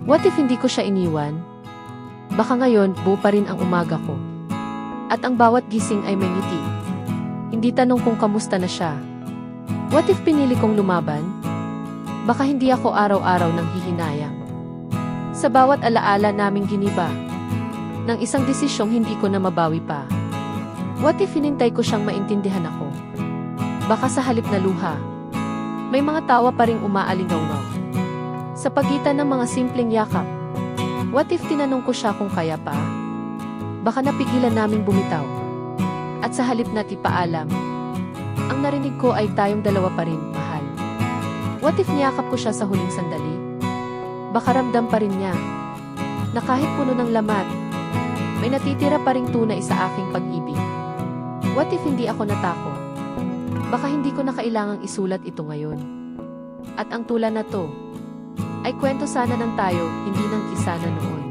What if hindi ko siya iniwan? Baka ngayon, buo pa rin ang umaga ko. At ang bawat gising ay may ngiti. Hindi tanong kung kamusta na siya. What if pinili kong lumaban? Baka hindi ako araw-araw nang hihinayang. Sa bawat alaala naming giniba, ng isang desisyong hindi ko na mabawi pa. What if hinintay ko siyang maintindihan ako? Baka sa halip na luha, may mga tawa pa ring umaalingaw-ngaw. Sa pagitan ng mga simpleng yakap, what if tinanong ko siya kung kaya pa? Baka napigilan naming bumitaw. At sa halip na tipaalam, ang narinig ko ay tayong dalawa pa rin, mahal. What if niyakap ko siya sa huling sandali? Baka ramdam pa rin niya, na kahit puno ng lamat, may natitira pa ring tunay sa aking pag-ibig. What if hindi ako natakot? Baka hindi ko na kailangang isulat ito ngayon. At ang tula na to, ay kwento sana ng tayo, hindi ng kisa na noon.